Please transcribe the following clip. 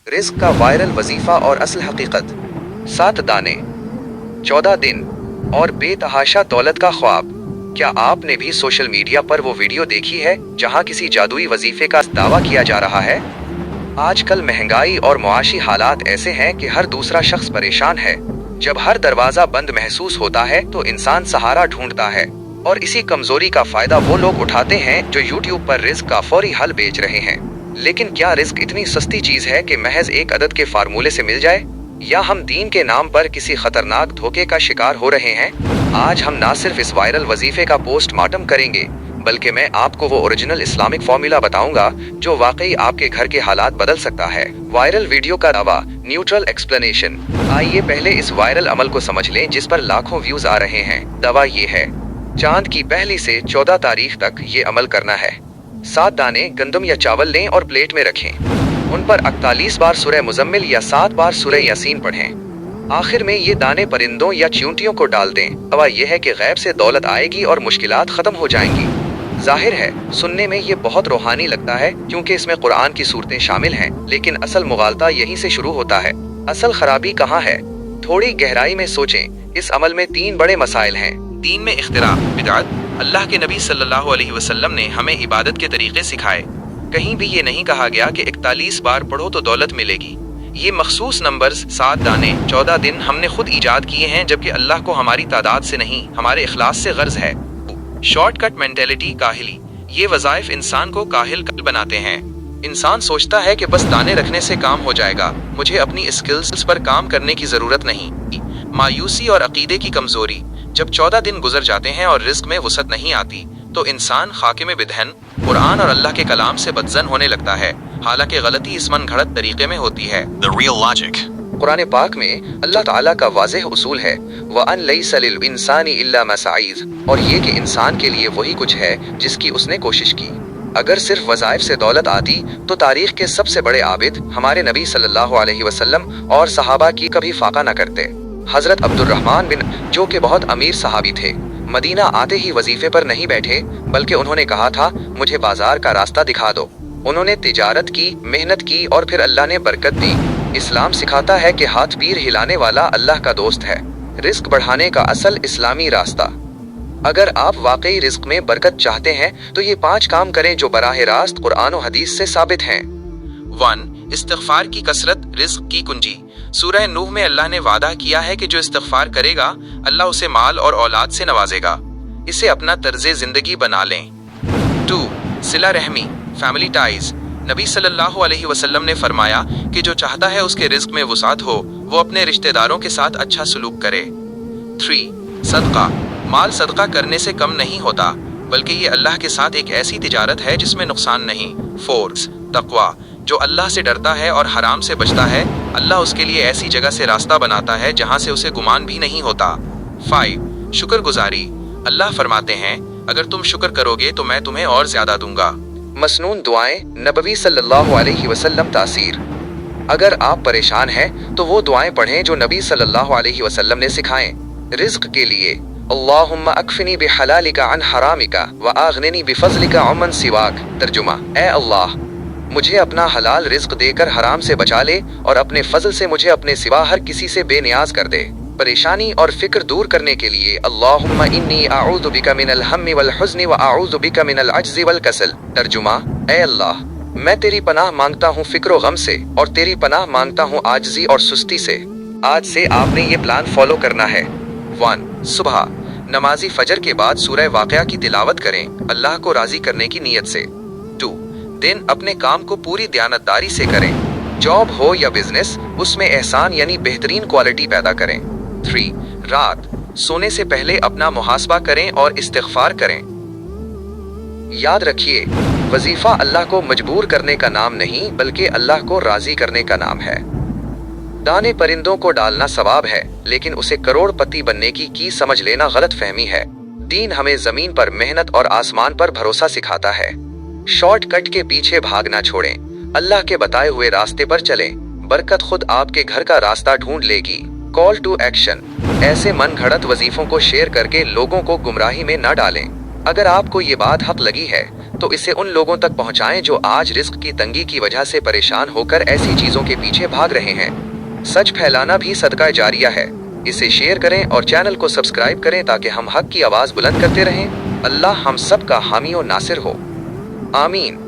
Risk का viral वजीफा और असल हकीकत। 7 दाने, 14 दिन और बेतहाशा दौलत का ख्वाब। क्या आपने भी सोशल मीडिया पर वो वीडियो देखी है जहां किसी जादुई वजीफे का दावा किया जा रहा है? आजकल महंगाई और मुआशी हालात ऐसे हैं कि हर दूसरा शख्स परेशान है। जब हर दरवाजा बंद महसूस होता है तो इंसान सहारा ढूंढता है, और इसी कमजोरी का फायदा वो लोग उठाते हैं जो यूट्यूब पर रिस्क का फौरी हल बेच रहे हैं। लेकिन क्या रिस्क इतनी सस्ती चीज है कि महज एक अदद के फार्मूले से मिल जाए, या हम दीन के नाम पर किसी खतरनाक धोखे का शिकार हो रहे हैं? आज हम ना सिर्फ इस वायरल वजीफे का पोस्टमार्टम करेंगे, बल्कि मैं आपको वो ओरिजिनल इस्लामिक फॉर्मूला बताऊंगा जो वाकई आपके घर के हालात बदल सकता है। वायरल वीडियो का दावा, न्यूट्रल एक्सप्लेनेशन। आइए पहले इस वायरल अमल को समझ लें जिस पर लाखों व्यूज आ रहे हैं। दावा ये है, चांद की पहली से 14 तारीख तक ये अमल करना है। 7 दाने गंदम या चावल लें और प्लेट में रखें। उन पर 41 बार सूरह मुजम्मिल या 7 बार सूरह यासीन पढ़ें। आखिर में ये दाने परिंदों या चींटियों को डाल दें। दावा यह है कि गैब से दौलत आएगी और मुश्किलात खत्म हो जाएंगी। जाहिर है सुनने में ये बहुत रूहानी लगता है क्योंकि इसमें कुरान की सूरतें शामिल हैं, लेकिन असल मुगालता यहीं से शुरू होता है। असल खराबी कहाँ है? थोड़ी गहराई में सोचें। इस अमल में 3 बड़े मसाइल हैं। दीन में इख्तिरा, बिदअत। अल्लाह के नबी सल्लल्लाहु अलैहि वसल्लम ने हमें इबादत के तरीके सिखाए। कहीं भी ये नहीं कहा गया कि 41 बार पढ़ो तो दौलत मिलेगी। ये मखसूस नंबर्स 7 दाने 14 दिन हमने खुद ईजाद किए हैं, जबकि अल्लाह को हमारी तादाद से नहीं हमारे इखलास से गर्ज है। शॉर्टकट मेंटेलिटी, काहिली। ये वज़ाइफ इंसान को काहिल बनाते हैं। इंसान सोचता है कि बस दाने रखने से काम हो जाएगा, मुझे अपनी स्किल्स पर काम करने की जरूरत नहीं। मायूसी और अकीदे की कमजोरी। जब 14 दिन गुजर जाते हैं और रिस्क में वसअत नहीं आती तो इंसान खाके में बिदहन, कुरान और अल्लाह के कलाम से बदजन होने लगता है। हालांकि गलती इस मन घड़त तरीके में होती है। The real logic। कुरान पाक में अल्लाह ताला का वाज़ेह उसूल है, वअन लैसा लिल इंसानी इल्ला मा सअ, और ये कि इंसान के लिए वही कुछ है जिसकी उसने कोशिश की। अगर सिर्फ वज़ाइफ से दौलत आती तो तारीख के सबसे बड़े आबिद हमारे नबी सल्लल्लाहु अलैहि वसल्लम और सहाबा की कभी फाका न करते। हजरत अब्दुर्रहमान बिन, जो कि बहुत अमीर सहाबी थे, मदीना आते ही वजीफे पर नहीं बैठे, बल्कि उन्होंने कहा था, मुझे बाजार का रास्ता दिखा दो। उन्होंने तिजारत की, मेहनत की और फिर अल्लाह ने बरकत दी। इस्लाम सिखाता है कि हाथ पीर हिलाने वाला अल्लाह का दोस्त है। रिस्क बढ़ाने का असल इस्लामी रास्ता। अगर आप वाकई रिस्क में बरकत चाहते हैं तो ये 5 काम करें जो बराह रास्त कुरान और हदीस से साबित हैं। 1. इस्तिग़फ़ार की कसरत रिस्क की कुंजी। सूरह नूह में अल्लाह ने वादा किया है कि जो इस्तिग़फ़ार करेगा अल्लाह उसे माल और औलाद से नवाजेगा। इसे अपना तर्ज़े ज़िंदगी बना लें। 2. सिला रहमी, फैमिली टाइज। नबी सल्लल्लाहु अलैहि वसल्लम ने फरमाया कि जो चाहता है उसके रिस्क में वसात हो, वो अपने रिश्तेदारों के साथ अच्छा सलूक करे। 3. सदका। माल सदका करने से कम नहीं होता, बल्कि ये अल्लाह के साथ एक ऐसी तिजारत है जिसमें नुकसान नहीं। 4. तक़वा। जो अल्लाह से डरता है और हराम से बचता है, अल्लाह उसके लिए ऐसी जगह से रास्ता बनाता है जहाँ से उसे गुमान भी नहीं होता। 5. शुक्रगुजारी। अल्लाह फरमाते हैं, अगर तुम शुक्र करोगे तो मैं तुम्हें और ज्यादा दूंगा। मसनून दुआएं नबवी सल्लल्लाहु अलैहि वसल्लम तासीर। अगर आप परेशान हैं तो वो दुआएं पढ़ें जो नबी सल्लल्लाहु अलैहि वसल्लम ने सिखाएं। रिज्क के लिए, अल्लाहुम्मा अक्फिनी बिहलालिका अन हरामिका व आगनिनी बिफज़लिका अमन सिवाक। तर्जुमा, ए अल्लाह, मुझे अपना हलाल रिज्क देकर हराम से बचा ले और अपने फजल से मुझे अपने सिवा हर किसी से बेनियाज कर दे। परेशानी और फिक्र दूर करने के लिए, अल्लाहुम्मा इन्नी अऊज़ु बिका मिनल हम्मी वल हुज़्नि व अऊज़ु बिका मिनल अज्ज़ि वल कसल। तर्जुमा, ए अल्लाह, मैं तेरी पनाह मांगता हूँ फिक्र गम से और तेरी पनाह मांगता हूँ आजिज़ी और सुस्ती से। आज से आपने ये प्लान फॉलो करना है। 1. सुबह नमाजी फजर के बाद सूरह वाक़िया की तिलावत करें, अल्लाह को राजी करने की नीयत से। 2. दिन अपने काम को पूरी दयानतदारी से करें। जॉब हो या बिजनेस, उसमें एहसान यानी बेहतरीन क्वालिटी पैदा करें। 3. रात सोने से पहले अपना मुहासबा करें और इस्तिग़फ़ार करें। याद रखिए, वजीफा अल्लाह को मजबूर करने का नाम नहीं, बल्कि अल्लाह को राजी करने का नाम है। दाने परिंदों को डालना सवाब है, लेकिन उसे करोड़पति बनने की समझ लेना गलत फहमी है। दीन हमें जमीन पर मेहनत और आसमान पर भरोसा सिखाता है। शॉर्टकट के पीछे भागना छोड़ें, अल्लाह के बताए हुए रास्ते पर चलें। बरकत खुद आपके घर का रास्ता ढूंढ लेगी। Call to action. ऐसे मन घड़त वजीफों को शेयर करके लोगों को गुमराही में न डालें। अगर आपको ये बात हक लगी है तो इसे उन लोगों तक पहुंचाएं जो आज रिस्क की तंगी की वजह से परेशान होकर ऐसी चीजों के पीछे भाग रहे हैं। सच फैलाना भी सदका जारिया है। इसे शेयर करें और चैनल को सब्सक्राइब करें ताकि हम हक की आवाज बुलंद करते रहें। अल्लाह हम सब का हामी और नासिर हो। आमीन।